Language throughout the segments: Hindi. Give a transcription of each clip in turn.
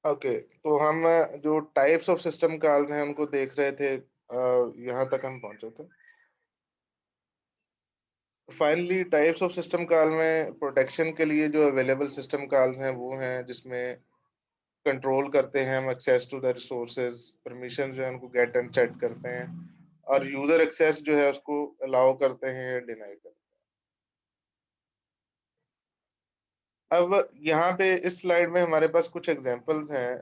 ओके, तो हम जो टाइप्स ऑफ सिस्टम कॉल्स हैं उनको देख रहे थे, यहाँ तक हम पहुँचे थे। Finally types of system call में प्रोटेक्शन के लिए जो अवेलेबल सिस्टम कॉल्स हैं वो हैं जिसमें कंट्रोल करते हैं हम access to the resources, permission जो है उनको गेट एंड सेट करते हैं और यूजर एक्सेस जो है उसको अलाउ करते हैं या डिनाई करते हैं। अब यहाँ पे इस स्लाइड में हमारे पास कुछ एग्जांपल्स हैं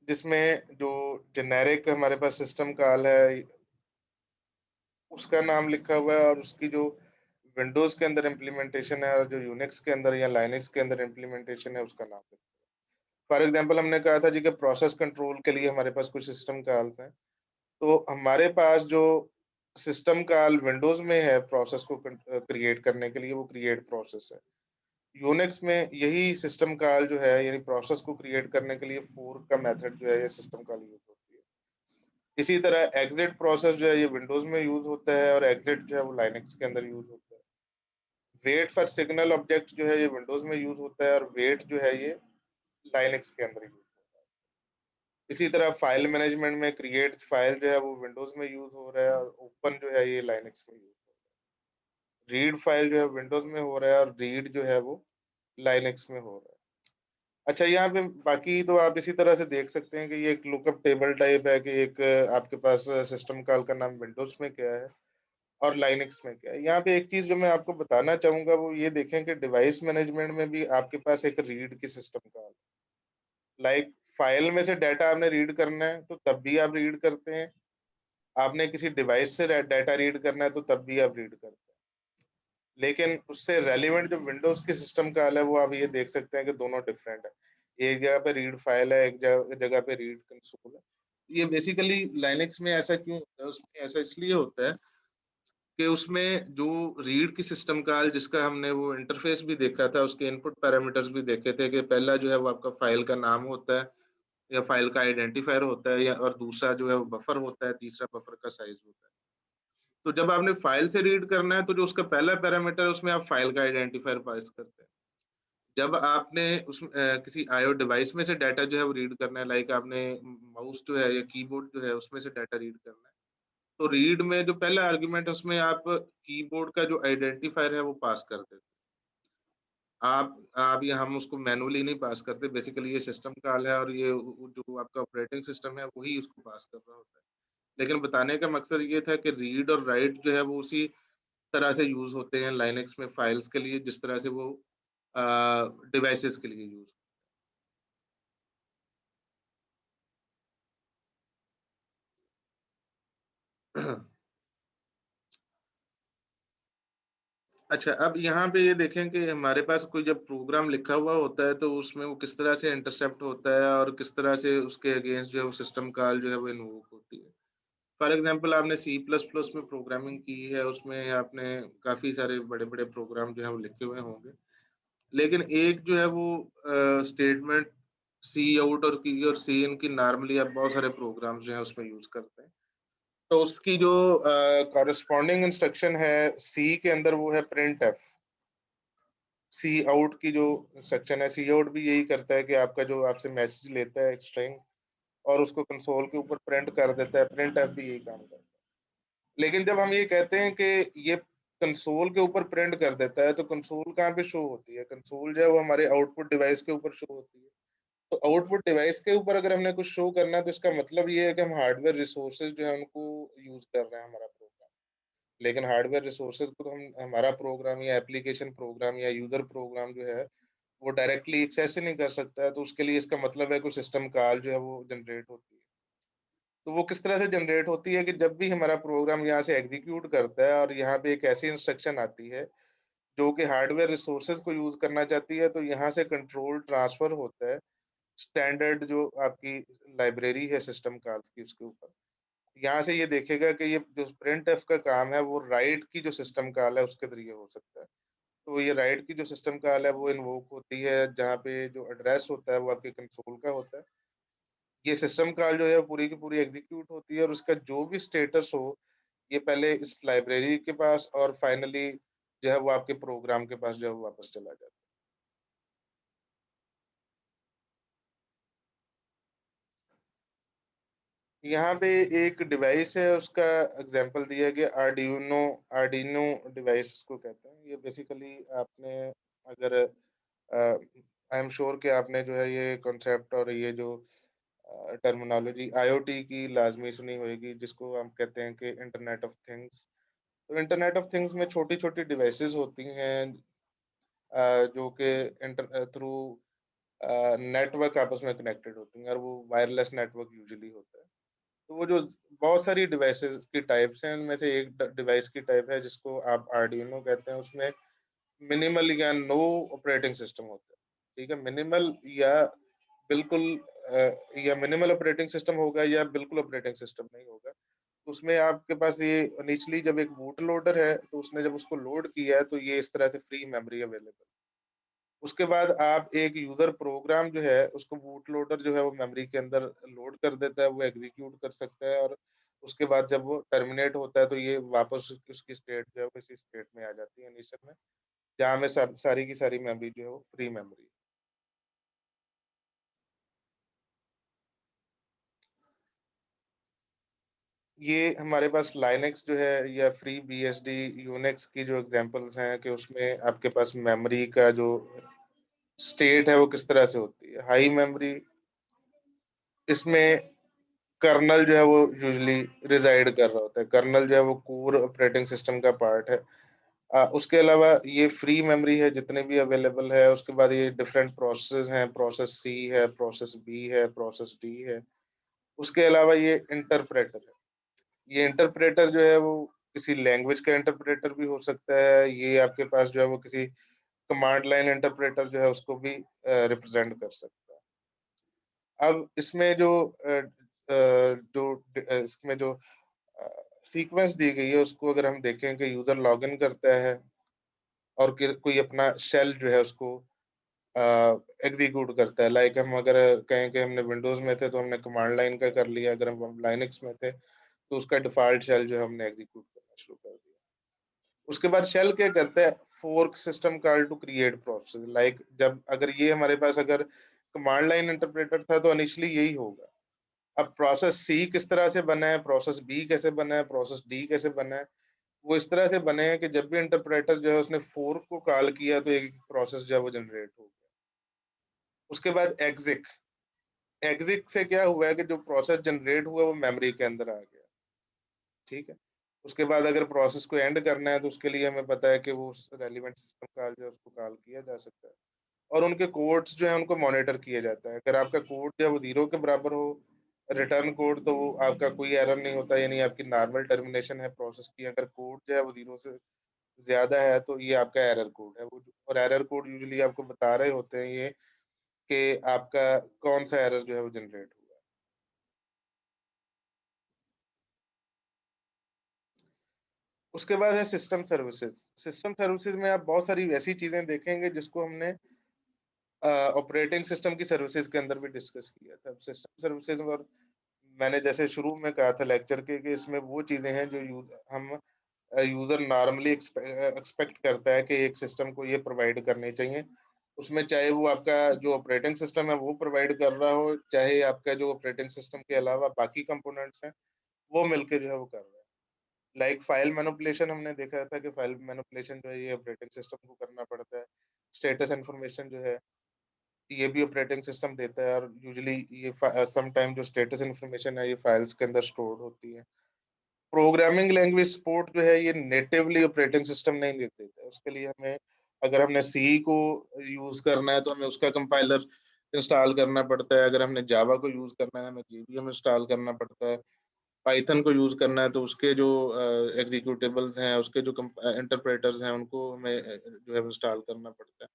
जिसमें जो जेनेरिक हमारे पास सिस्टम कॉल है उसका नाम लिखा हुआ है और उसकी जो विंडोज के अंदर इम्प्लीमेंटेशन है और जो यूनिक्स के अंदर या लाइनक्स के अंदर इम्प्लीमेंटेशन है उसका नाम लिखा है। फॉर एग्जांपल हमने कहा था जी कि प्रोसेस कंट्रोल के लिए हमारे पास कुछ सिस्टम कॉल्स हैं। तो हमारे पास जो सिस्टम कॉल विंडोज में है प्रोसेस को क्रिएट करने के लिए वो क्रिएट प्रोसेस है। यूनिक्स में यही सिस्टम कॉल जो है यानी प्रोसेस को क्रिएट करने के लिए फोर्क का मेथड जो है ये सिस्टम कॉल यूज होती है। इसी तरह एग्जिट प्रोसेस जो है ये विंडोज में यूज होता है और एग्जिट जो है वो लाइनक्स के अंदर यूज होता है। वेट फॉर सिग्नल ऑब्जेक्ट जो है ये विंडोज में यूज होता है और वेट जो है ये लाइनक्स के अंदर यूज होता है। इसी तरह फाइल मैनेजमेंट में क्रिएट फाइल जो है वो विंडोज में यूज हो रहा है और ओपन जो है ये लाइनक्स में यूज हो रहा है। रीड फाइल जो है विंडोज में हो रहा है और रीड जो है वो लाइनक्स में हो रहा है। अच्छा, यहाँ पे बाकी तो आप इसी तरह से देख सकते हैं कि ये एक लुकअप टेबल टाइप है कि एक आपके पास सिस्टम कॉल का नाम विंडोज में क्या है और लाइनक्स में क्या है। यहाँ पे एक चीज जो मैं आपको बताना चाहूंगा वो ये देखें कि डिवाइस मैनेजमेंट में भी आपके पास एक रीड की सिस्टम कॉल, लाइक फाइल में से डाटा आपने रीड करना है तो तब भी आप रीड करते हैं, आपने किसी डिवाइस से डाटा रीड करना है तो तब भी आप रीड करते हैं। लेकिन उससे रेलिवेंट जो विंडोज की सिस्टम कॉल है वो आप ये देख सकते हैं कि दोनों डिफरेंट है। एक जगह पे रीड फाइल है, एक जगह जगह पे रीड कंसोल है। ये बेसिकली लाइनक्स में ऐसा क्यों होता है, उसमें ऐसा इसलिए होता है कि उसमें जो रीड की सिस्टम कॉल जिसका हमने वो इंटरफेस भी देखा था, उसके इनपुट पैरामीटर्स भी देखे थे कि पहला जो है वो आपका फाइल का नाम होता है या फाइल का आइडेंटिफायर होता है या और दूसरा जो है वो बफर होता है, तीसरा बफर का साइज़ होता है। तो जब आपने फाइल से रीड करना है तो जो उसका पहला पैरामीटर है उसमें आप फाइल का आइडेंटिफायर पास करते हैं। जब आपने किसी आईओ डिवाइस में से डाटा जो है वो रीड करना है, लाइक आपने माउस जो है या कीबोर्ड जो है उसमें से डाटा रीड करना है। तो रीड में जो पहला आर्गुमेंट है उसमें आप कीबोर्ड का जो आइडेंटिफायर है वो पास कर देते हैं। आप या हम उसको मैनुअली नहीं पास करते, बेसिकली ये सिस्टम कॉल है और ये जो आपका ऑपरेटिंग सिस्टम है वही उसको पास कर रहा होता है। लेकिन बताने का मकसद ये था कि रीड और राइट जो है वो उसी तरह से यूज़ होते हैं लाइनक्स में फाइल्स के लिए जिस तरह से वो अ, डिवाइसेज़ के लिए यूज़। अच्छा, अब यहाँ पे ये देखें कि हमारे पास कोई जब प्रोग्राम लिखा हुआ होता है, तो उसमें वो किस तरह से इंटरसेप्ट होता है और किस तरह से उसके अगेंस्ट जो है वो सिस्टम कॉल जो है वो इन्वोक होती है। फॉर एग्ज़ाम्पल आपने सी प्लस प्लस में प्रोग्रामिंग की है, उसमें आपने काफ़ी सारे बड़े-बड़े प्रोग्राम जो हैं वो लिखे हुए होंगे। लेकिन एक जो है वो स्टेटमेंट सी आउट और की और सी इन की नॉर्मली आप बहुत सारे प्रोग्राम्स जो हैं उसमें यूज़ करते हैं। तो उसकी जो कॉरेस्पॉन्डिंग इंस्ट्रक्शन है सी के अंदर वो है प्रिंट एफ। सी आउट की जो सेक्शन है, सी आउट भी यही करता है कि आपका जो आपसे मैसेज लेता है एक स्ट्रिंग और उसको कंसोल के ऊपर प्रिंट कर देता है, प्रिंट एफ भी यही काम करता है। लेकिन जब हम ये कहते हैं कि ये कंसोल के ऊपर प्रिंट कर देता है, तो कंसोल कहाँ पे शो होती है? कंसोल जो है वो हमारे आउटपुट डिवाइस के ऊपर शो होती है। तो आउटपुट डिवाइस के ऊपर अगर हमने कुछ शो करना है, तो इसका मतलब ये है कि हम हार्डवेयर रिसोर्सेज़ जो है उनको यूज़ कर रहे हैं हमारा प्रोग्राम। लेकिन हार्डवेयर रिसोर्सेज़ को तो हम हमारा प्रोग्राम या एप्लीकेशन प्रोग्राम या यूज़र प्रोग्राम जो है वो डायरेक्टली एक्सेस ही नहीं कर सकता है, तो उसके लिए इसका मतलब है कोई सिस्टम कॉल जो है वो जनरेट होती है। तो वो किस तरह से जनरेट होती है कि जब भी हमारा प्रोग्राम यहाँ से एग्ज़ीक्यूट करता है और यहाँ पे एक ऐसी इंस्ट्रक्शन आती है, जो कि हार्डवेयर रिसोर्सेज़ को यूज़ करना चाहती है, तो यहाँ से कंट्रोल ट्रांसफ़र होता है, स्टैंडर्ड जो आपकी लाइब्रेरी है सिस्टम कॉल्स की उसके ऊपर। यहाँ से ये देखेगा कि ये जो प्रिंटफ का काम है, वो राइट की जो सिस्टम कॉल है उसके ज़रिए हो सकता है। तो ये राइट की जो सिस्टम कॉल है वो इन्वोक होती है, जहाँ पे जो एड्रेस होता है वो आपके कंसोल का होता है। ये सिस्टम कॉल जो है पूरी की पूरी एग्ज़ीक्यूट होती है और उसका जो भी स्टेटस हो, ये पहले इस लाइब्रेरी के पास और फाइनली जो है वो आपके प्रोग्राम के पास जो है वो वापस चला जाता है। यहाँ पे एक डिवाइस है, उसका एग्जांपल दिया गया आर्डिनो आर्डिनो डिवाइस को कहते हैं। ये बेसिकली आपने अगर आई एम श्योर कि आपने जो है ये कॉन्सेप्ट और ये जो टर्मिनोलॉजी आईओटी की लाज़मी सुनी होगी, जिसको हम कहते हैं कि इंटरनेट ऑफ थिंग्स। तो इंटरनेट ऑफ थिंग्स में छोटी-छोटी डिवाइसेज़ होती हैं जो कि थ्रू नेटवर्क आपस में कनेक्टेड होती हैं और वो वायरलेस नेटवर्क यूजुअली होता है। तो वो जो बहुत सारी डिवाइसेज़ की टाइप्स हैं, उनमें से एक डिवाइस की टाइप है जिसको आप आर्डिनो कहते हैं। उसमें मिनिमल या नो ऑपरेटिंग सिस्टम होता है, ठीक है? मिनिमल या बिल्कुल या मिनिमल ऑपरेटिंग सिस्टम होगा या बिल्कुल ऑपरेटिंग सिस्टम नहीं होगा। तो उसमें आपके पास ये निचली जब एक बूट लोडर है, तो उसने जब उसको लोड किया है, तो ये इस तरह से फ्री मेमोरी अवेलेबल। उसके बाद आप एक यूज़र प्रोग्राम जो है, उसको बूट लोडर जो है वो मेमोरी के अंदर लोड कर देता है, वो एग्ज़ीक्यूट कर सकता है और उसके बाद जब वो टर्मिनेट होता है, तो ये वापस उसकी स्टेट जो है, वो इसी स्टेट में आ जाती है इनिशियल में, जहाँ में सब सारी की सारी मेमोरी जो है वो फ्री मेमोरी है। ये हमारे पास लाइनक्स जो है या फ्री बीएसडी, यूनिक्स की जो एग्ज़ाम्पल्स हैं कि उसमें आपके पास मेमोरी का जो स्टेट है, वो किस तरह से होती है। हाई मेमोरी इसमें कर्नेल जो है वो यूजुअली रिज़ाइड कर रहा होता है। कर्नेल जो है वो कोर ऑपरेटिंग सिस्टम का पार्ट है। उसके अलावा ये फ्री मेमोरी है जितने भी अवेलेबल है, उसके बाद ये डिफरेंट प्रोसेसेज़ हैं, प्रोसेस सी है, प्रोसेस बी है, प्रोसेस डी है। उसके अलावा ये इंटरप्रेटर है। ये इंटरप्रेटर जो है वो किसी लैंग्वेज का इंटरप्रेटर भी हो सकता है। ये आपके पास जो है वो किसी कमांड लाइन इंटरप्रेटर जो है उसको भी रिप्रेज़ेंट कर सकता है। अब इसमें जो इसमें जो अ, सीक्वेंस दी गई है उसको अगर हम देखें कि यूज़र लॉगिन करता है और कोई अपना शेल जो है उसको अ, एग्ज़ीक्यूट करता है। लाइक हम अगर कहें कि हमने विंडोज़ में थे तो हमने कमांड लाइन का कर लिया, अगर हम लाइनक्स में थे तो उसका डिफ़ॉल्ट शेल जो है हमने एग्ज़ीक्यूट करना शुरू कर दिया। उसके बाद शेल क्या करता है, fork system call to create process. Like जब अगर ये हमारे पास अगर कमांड लाइन इंटरप्रेटर था तो इनिशियली यही होगा। अब प्रोसेस सी किस तरह से बना है, प्रोसेस बी कैसे बना है, प्रोसेस डी कैसे बना है, वो इस तरह से बने हैं कि जब भी इंटरप्रेटर जो है उसने फोर्क को कॉल किया तो एक प्रोसेस जो है वो जनरेट हो गया। उसके बाद एग्जिक, एग्जिक से क्या हुआ है कि जो प्रोसेस जनरेट हुआ वो मेमोरी के अंदर आ गया, ठीक है? उसके बाद अगर प्रोसेस को एंड करना है तो उसके लिए हमें पता है कि वो उस रेलेवेंट सिस्टम कॉल जो है उसको कॉल किया जा सकता है और उनके कोड्स जो है उनको मॉनिटर किया जाता है। अगर आपका कोड जो है वो 0 के बराबर हो, रिटर्न कोड, तो वो आपका कोई एरर नहीं होता, यानी आपकी नॉर्मल टर्मिनेशन है प्रोसेस की। अगर कोड जो है वो 0 से ज़्यादा है तो ये आपका एरर कोड है। वो और एरर कोड यूजुअली आपको बता रहे होते हैं ये कि आपका कौन-सा एरर जो है वो जनरेट हुआ है। उसके बाद है सिस्टम सर्विसेज़। सिस्टम सर्विसेज़ में आप बहुत सारी ऐसी चीज़ें देखेंगे जिसको हमने ऑपरेटिंग सिस्टम की सर्विसेज़ के अंदर भी डिस्कस किया था। सिस्टम सर्विसेज़ और मैंने जैसे शुरू में कहा था लेक्चर के कि इसमें वो चीज़ें हैं जो यूज़र नॉर्मली एक्सपेक्ट करता है कि एक सिस्टम को ये प्रोवाइड करनी चाहिए। उसमें चाहे वो आपका जो ऑपरेटिंग सिस्टम है वो प्रोवाइड कर रहा हो, चाहे आपका जो ऑपरेटिंग सिस्टम के अलावा बाकी कंपोनेंट्स हैं, वो मिलके जो है वो कर रहा है। लाइक फाइल मैनिपुलेशन हमने देखा था कि फाइल मैनिपुलेशन जो है ये ऑपरेटिंग सिस्टम को करना पड़ता है। स्टेटस इन्फॉर्मेशन जो है ये भी ऑपरेटिंग सिस्टम देता है और यूजुअली ये सम टाइम जो स्टेटस इन्फॉर्मेशन है ये फाइल्स के अंदर स्टोर्ड होती है। प्रोग्रामिंग लैंग्वेज सपोर्ट जो है ये नेटिवली ऑपरेटिंग सिस्टम नहीं दे देता है। उसके लिए हमें अगर हमने सी को यूज़ करना है तो हमें उसका कंपाइलर इंस्टॉल करना पड़ता है। अगर हमने जावा को यूज़ करना है हमें जेवीएम इंस्टॉल करना पड़ता है। पाइथन को यूज़ करना है तो उसके जो एग्जीक्यूटेबल्स हैं, उसके जो इंटरप्रेटर्स हैं उनको हमें जो है इंस्टॉल करना पड़ता है।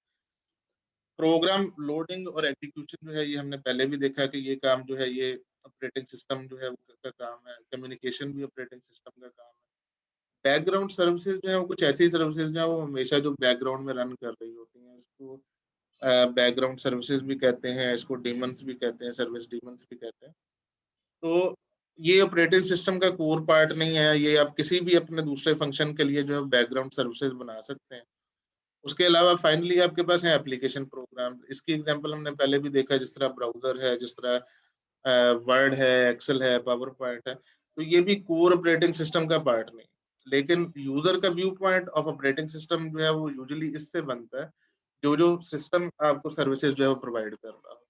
प्रोग्राम लोडिंग और एग्जीक्यूशन जो है ये हमने पहले भी देखा कि ये काम जो है ये ऑपरेटिंग सिस्टम जो है वो का काम है। कम्युनिकेशन भी ऑपरेटिंग सिस्टम का काम है। बैकग्राउंड सर्विसेज़ जो है वो कुछ ऐसी सर्विसेज़ जो है वो हमेशा जो बैकग्राउंड में रन कर रही होती हैं। इसको बैकग्राउंड सर्विसेज़ भी कहते हैं, इसको डेमन्स भी कहते हैं, सर्विस डेमन्स भी कहते हैं। तो ये ऑपरेटिंग सिस्टम का कोर पार्ट नहीं है, ये आप किसी भी अपने दूसरे फंक्शन के लिए जो है बैकग्राउंड सर्विसेज़ बना सकते हैं। उसके अलावा फाइनली आपके पास है एप्लीकेशन प्रोग्राम। इसकी एग्ज़ाम्पल हमने पहले भी देखा है, जिस तरह ब्राउज़र है, जिस तरह वर्ड है, एक्सेल है, पावर पॉइंट है, तो ये भी कोर ऑपरेटिंग सिस्टम का पार्ट नहीं। लेकिन यूज़र का view point of operating system जो है वो यूजुअली इससे बनता है, जो-जो सिस्टम आपको सर्विसेज़ जो है वो प्रोवाइड कर रहा हो।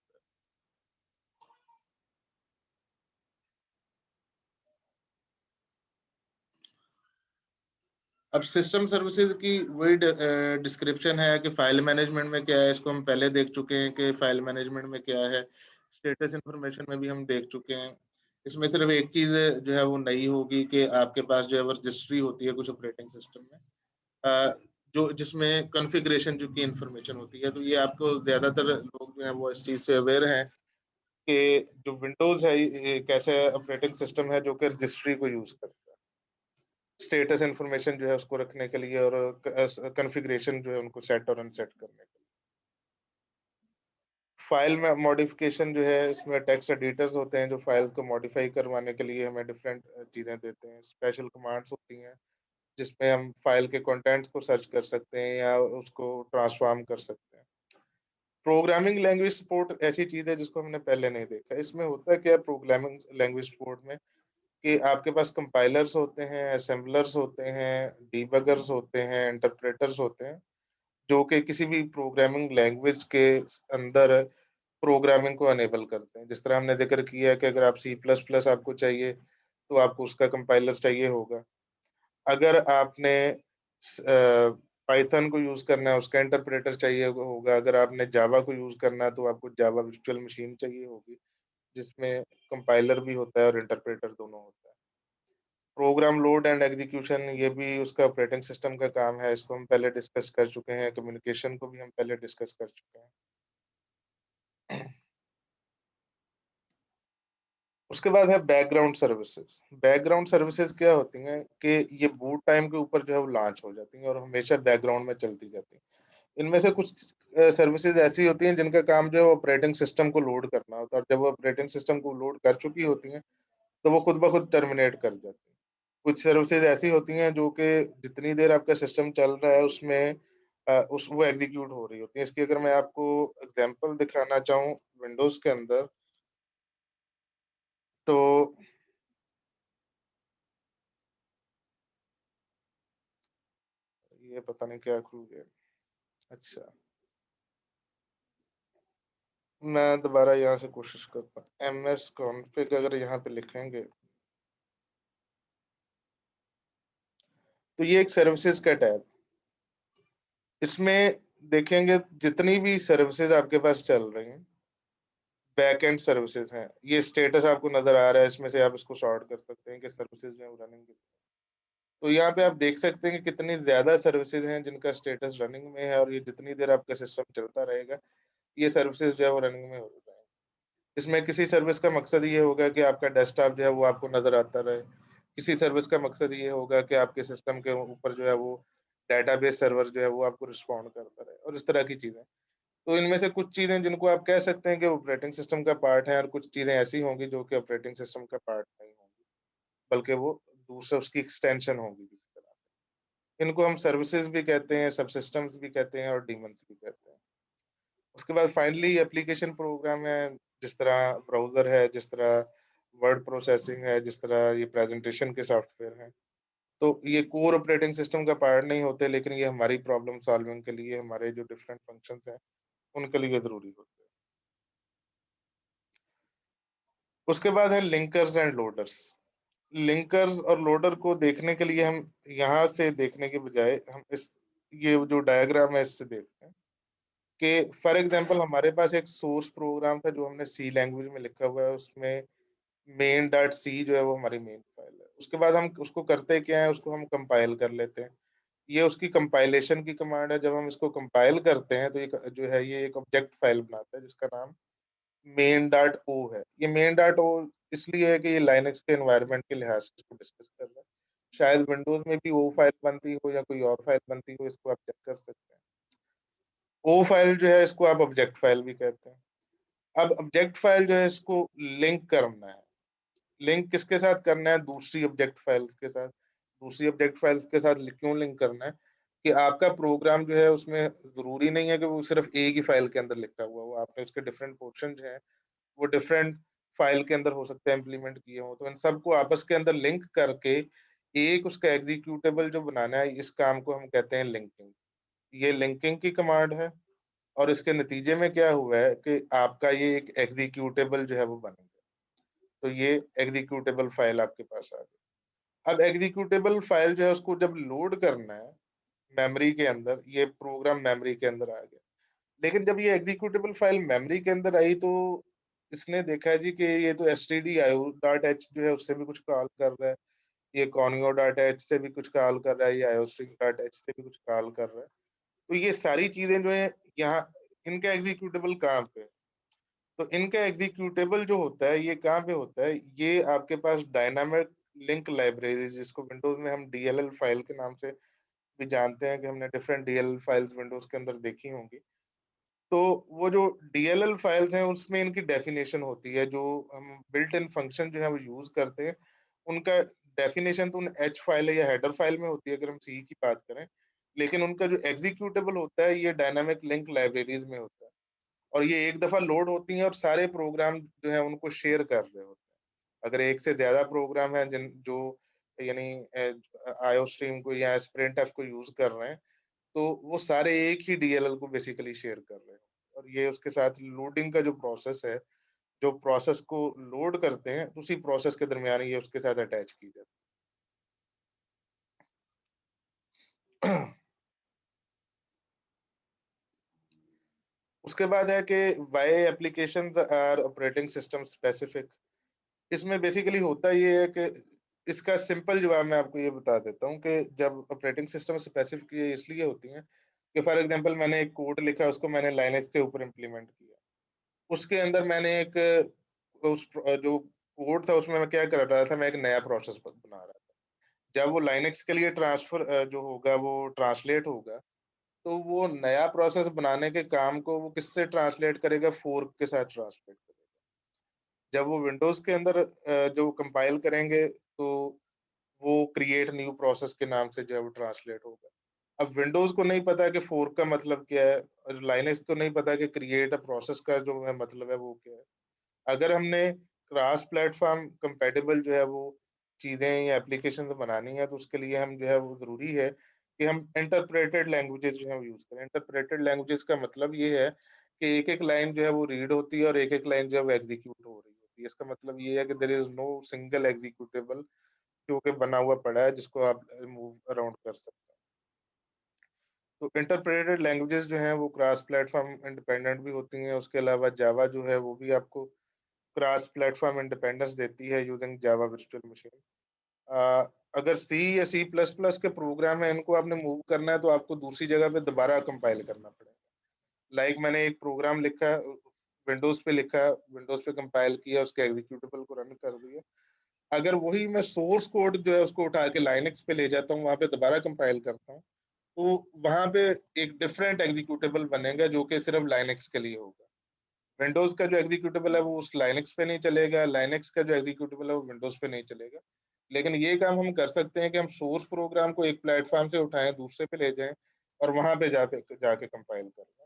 अब सिस्टम सर्विसेज की वही डिस्क्रिप्शन है कि फाइल मैनेजमेंट में क्या है, इसको हम पहले देख चुके हैं कि फाइल मैनेजमेंट में क्या है, स्टेटस इन्फॉर्मेशन में भी हम देख चुके हैं। इसमें सिर्फ एक चीज़ जो है वो नई होगी कि आपके पास जो है वो रजिस्ट्री होती है कुछ ऑपरेटिंग सिस्टम में, अ, जो जिसमें कॉन्फ़िगरेशन जो की इन्फॉर्मेशन होती है, तो ये आपको ज़्यादातर लोग जो हैं वो इस चीज़ से अवेयर हैं कि जो विंडोज़ है ये एक ऐसा ऑपरेटिंग सिस्टम है जो कि रजिस्ट्री को यूज़ करता है। स्टेटस इन्फॉर्मेशन जो है उसको रखने के लिए और कॉन्फ़िगरेशन जो है उनको सेट और अनसेट करने के लिए। फाइल में मॉडिफ़िकेशन जो है इसमें टेक्स्ट एडिटर्स होते हैं जो फाइल्स को मॉडिफ़ाई करवाने के लिए हमें डिफरेंट चीज़ें देते हैं। स्पेशल कमांड्स होती हैं जिसमें हम फाइल के कंटेंट्स को सर्च कर सकते हैं या उसको ट्रांसफ़ॉर्म कर सकते हैं। प्रोग्रामिंग लैंग्वेज सपोर्ट ऐसी चीज़ है जिसको हमने पहले नहीं देखा। इसमें होता क्या है प्रोग्रामिंग लैंग्वेज सपोर्ट में कि आपके पास कंपाइलर्स होते हैं, असेंबलर्स होते हैं, डिबगर्स होते हैं, इंटरप्रेटर्स होते हैं, जो कि किसी भी प्रोग्रामिंग लैंग्वेज के अंदर प्रोग्रामिंग को एनेबल करते हैं। जिस तरह हमने ज़िक्र किया है कि अगर आप सी प्लस प्लस आपको चाहिए, तो आपको उसका कंपाइलर चाहिए होगा। अगर आपने पाइथन को यूज़ करना है, उसका इंटरप्रेटर चाहिए होगा। अगर आपने जावा को यूज़ करना है, तो आपको जावा वर्चुअल मशीन चाहिए होगी, जिसमें कंपाइलर भी होता है और इंटरप्रेटर दोनों होता है। प्रोग्राम लोड एंड एग्जीक्यूशन ये भी उसका ऑपरेटिंग सिस्टम का काम है, इसको हम पहले डिस्कस कर चुके हैं, कम्युनिकेशन को भी हम पहले डिस्कस कर चुके हैं। उसके बाद है बैकग्राउंड सर्विसेज़। बैकग्राउंड सर्विसेज़ क्या होती हैं कि ये बूट टाइम के ऊपर जो है वो लॉन्च हो जाती हैं और हमेशा बैकग्राउंड में चलती जाती हैं। इनमें से कुछ सर्विसेज़ ऐसी होती हैं जिनका काम जो है ऑपरेटिंग सिस्टम को लोड करना होता है और जब वो ऑपरेटिंग सिस्टम को लोड कर चुकी होती हैं, तो वो खुद ब खुद टर्मिनेट कर जाती हैं। कुछ सर्विसेज़ ऐसी होती हैं जो कि जितनी देर आपका सिस्टम चल रहा है उसमें उस वो एग्ज़ीक्यूट हो रही होती हैं। इसकी अगर मैं आपको एग्ज़ाम्पल दिखाना चाहूँ विंडोज़ के अंदर, तो ये पता नहीं क्या खुल गया। अच्छा, मैं दोबारा यहाँ से कोशिश करता हूँ। एमएस कॉन्फ़िग अगर यहाँ पे लिखेंगे, तो ये एक सर्विसेज़ का टैब। इसमें देखेंगे जितनी भी सर्विसेज़ आपके पास चल रही हैं, बैक एंड सर्विसेज़ हैं। ये स्टेटस आपको नज़र आ रहा है, इसमें से आप इसको सॉर्ट कर सकते हैं कि सर्विसेज़ जो है वो रनिंग। तो यहाँ पे आप देख सकते हैं कि कितनी ज़्यादा सर्विसेज़ हैं जिनका स्टेटस रनिंग में है और ये जितनी देर आपका सिस्टम चलता रहेगा, ये सर्विसेज़ जो है वो रनिंग में हो जाएँगी। इसमें किसी सर्विस का मकसद ये होगा कि आपका डेस्कटॉप जो है वो आपको नज़र आता रहे। किसी सर्विस का मकसद ये होगा कि आपके सिस्टम के ऊपर जो है वो डेटाबेस सर्वर जो है वो आपको रिस्पॉन्ड करता रहे और इस तरह की चीज़ें। तो इनमें से कुछ चीज़ें जिनको आप कह सकते हैं कि ऑपरेटिंग सिस्टम का पार्ट है और कुछ चीज़ें ऐसी होंगी जो कि ऑपरेटिंग सिस्टम का पार्ट नहीं होंगी, बल्कि वो दूसरा उसकी एक्सटेंशन होगी किसी तरह से। इनको हम सर्विसेज़ भी कहते हैं, सबसिस्टम्स भी कहते हैं और डीमन्स भी कहते हैं। उसके बाद फाइनली एप्लीकेशन प्रोग्राम है, जिस तरह ब्राउज़र है, जिस तरह वर्ड प्रोसेसिंग है, जिस तरह ये प्रेज़ेंटेशन के सॉफ्टवेयर हैं। तो ये कोर ऑपरेटिंग सिस्टम का पार्ट नहीं होते, लेकिन ये हमारी प्रॉब्लम सॉल्विंग के लिए, हमारे जो डिफरेंट फंक्शंस हैं, उनके लिए ज़रूरी होते हैं। उसके बाद है लिंकर्स एंड लोडर्स। लिंकर्स और लोडर को देखने के लिए हम यहाँ से देखने के बजाय हम इस ये जो डायग्राम है इससे देखते हैं कि फॉर एग्ज़ाम्पल हमारे पास एक सोर्स प्रोग्राम था जो हमने सी लैंग्वेज में लिखा हुआ है, उसमें मेन डॉट सी जो है वो हमारी मेन फाइल है। उसके बाद हम उसको करते क्या है, उसको हम कंपाइल कर लेते हैं। ये उसकी कंपाइलेशन की कमांड है, जब हम इसको कंपाइल करते हैं तो ये जो है ये एक ऑब्जेक्ट फाइल बनाता है जिसका नाम मेन डॉट ओ है। ये मेन डॉट ओ इसलिए है कि ये लाइनक्स के एनवायरनमेंट के लिहाज से इसको डिस्कस कर रहा है। शायद विंडोज़ में भी ओ फाइल बनती हो या कोई और फाइल बनती हो, इसको आप चेक कर सकते हैं। ओ फाइल जो है इसको आप ऑब्जेक्ट फाइल भी कहते हैं। अब ऑब्जेक्ट फाइल जो है इसको लिंक करना है। लिंक किसके साथ करना है? दूसरी ऑब्जेक्ट फाइल्स के साथ। दूसरी ऑब्जेक्ट फाइल्स के साथ क्यों लिंक करना है? कि आपका प्रोग्राम जो है उसमें ज़रूरी नहीं है कि वो सिर्फ़ एक ही फाइल के अंदर लिखा हुआ हो। आपने उसके डिफरेंट पोर्शन जो हैं, वो डिफरेंट फाइल के अंदर हो सकता है इम्प्लीमेंट किए हों। तो इन सबको आपस के अंदर लिंक करके एक उसका एग्जीक्यूटेबल जो बनाना है, इस काम को हम कहते हैं लिंकिंग। ये लिंकिंग की कमांड है और इसके नतीजे में क्या हुआ है कि आपका ये एक एग्जीक्यूटेबल जो है वो बन गया। तो ये एग्जीक्यूटेबल फाइल आपके पास आ गई। अब एग्जीक्यूटेबल फाइल जो है उसको जब लोड करना है मेमोरी के अंदर, ये प्रोग्राम मेमोरी के अंदर आ गया। लेकिन जब ये एग्जीक्यूटेबल फाइल मेमोरी के अंदर आई तो इसने देखा जी कि ये तो stdio.h जो है उससे भी कुछ कॉल कर रहा है, ये conio.h से भी कुछ कॉल कर रहा है, ये iostream.h से भी कुछ कॉल कर रहा है। तो ये सारी चीजें जो है यहाँ इनका एग्जीक्यूटेबल कहाँ पे है? तो इनका एग्जीक्यूटेबल जो होता है ये कहाँ पे होता है? ये आपके पास डायनामिक लिंक लाइब्रेरी जिसको विंडोज में हम डीएलएल फाइल के नाम से भी जानते हैं कि हमने डिफरेंट डीएलएल फाइल्स विंडोज के अंदर देखी होंगी। तो वो जो डीएलएल फाइल्स हैं उसमें इनकी डेफिनेशन होती है, जो हम बिल्ट इन फंक्शन जो है वो यूज करते हैं, उनका डेफिनेशन तो उन एच फाइल या हेडर फाइल में होती है अगर हम सी की बात करें। लेकिन उनका जो एग्जीक्यूटेबल होता है ये डायनामिक लिंक लाइब्रेरीज में होता है और ये एक दफा लोड होती हैं और सारे प्रोग्राम जो है उनको शेयर कर रहे होते हैं। अगर एक से ज्यादा प्रोग्राम है जिन जो यानी आईओ स्ट्रीम को या स्प्रिंट एफ को यूज कर रहे हैं, तो वो सारे एक ही डीएलएल को बेसिकली शेयर कर रहे हैं और ये उसके साथ लोडिंग का जो प्रोसेस है, जो प्रोसेस को लोड करते हैं, उसी प्रोसेस के दरमियान ये उसके साथ अटैच की जाती है। उसके बाद है कि why applications are operating system specific. इसमें बेसिकली होता ये है कि इसका सिंपल जवाब मैं आपको ये बता देता हूँ कि जब ऑपरेटिंग सिस्टम स्पेसिफिक ये इसलिए होती हैं कि फॉर एग्जांपल मैंने एक कोड लिखा, उसको मैंने लाइनेक्स के ऊपर इम्प्लीमेंट किया। उसके अंदर मैंने एक जो कोड था उसमें मैं क्या कर रहा था, मैं एक नया प्रोसेस बना रहा था। जब वो लाइनेक्स के लिए जो होगा वो ट्रांसलेट होगा, तो वो नया प्रोसेस बनाने के काम को वो किससे ट्रांसलेट करेगा? फोर्क के साथ ट्रांसलेट करेगा। जब वो विंडोज़ के अंदर जो कंपाइल करेंगे तो वो क्रिएट न्यू प्रोसेस के नाम से जो है वो ट्रांसलेट होगा। अब विंडोज़ को नहीं पता कि फोर्क का मतलब क्या है और लाइनेक्स को नहीं पता कि क्रिएट अ प्रोसेस का जो है मतलब है वो क्या है। अगर हमने क्रॉस प्लेटफ़ॉर्म कंपैटिबल जो है वो चीज़ें या एप्लीकेशंस बनानी है, तो उसके लिए हम जो है वो ज़रूरी है कि हम इंटरप्रेटेड लैंग्वेजेज़ जो है वो यूज़ करें। इंटरप्रेटेड लैंग्वेजेज़ का मतलब ये है कि एक-एक लाइन जो है वो रीड होती है और एक-एक लाइन जो है वो एग्ज़ीक्यूट हो रही होती है। इसका मतलब ये है कि there is no single executable जो कि बना हुआ पड़ा है जिसको आप मूव अराउंड कर सकते हैं। तो इंटरप्रेटेड लैंग्वेजेज़ जो हैं वो क्रॉस प्लेटफ़ॉर्म इंडिपेंडेंट भी होती हैं। उसके अलावा जावा जो है वो भी आपको क्रॉस प्लेटफ़ॉर्म इंडिपेंडेंस देती है यूजिंग जावा वर्चुअल मशीन। अगर सी या सी प्लस प्लस के प्रोग्राम है, इनको आपने मूव करना है तो आपको दूसरी जगह पे दोबारा कंपाइल करना पड़ेगा। लाइक मैंने एक प्रोग्राम लिखा, विंडोज़ पे लिखा, विंडोज़ पे कंपाइल किया, उसके एग्जीक्यूटेबल को रन कर दिया। अगर वही मैं सोर्स कोड जो है उसको उठा के लाइनक्स पे ले जाता हूँ, वहाँ पे दोबारा कंपाइल करता हूँ, तो वहाँ पे एक डिफरेंट एग्जीक्यूटेबल बनेगा जो कि सिर्फ लाइनक्स के लिए होगा। विंडोज़ का जो एग्जीक्यूटेबल है वो उस लाइनक्स पे नहीं चलेगा, लाइनक्स का जो एग्जीक्यूटेबल है वो विंडोज़ पे नहीं चलेगा। लेकिन ये काम हम कर सकते हैं कि हम सोर्स प्रोग्राम को एक प्लेटफ़ॉर्म से उठाएँ, दूसरे पे ले जाएँ और वहाँ पे जाके जाके कंपाइल कर लें।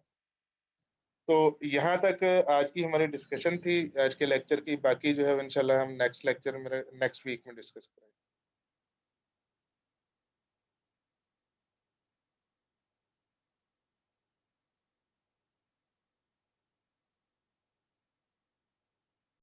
तो यहाँ तक आज की हमारी डिस्कशन थी, आज के लेक्चर की। बाकी जो है इंशाल्लाह हम नेक्स्ट लेक्चर में नेक्स्ट वीक में डिस्कस करेंगे।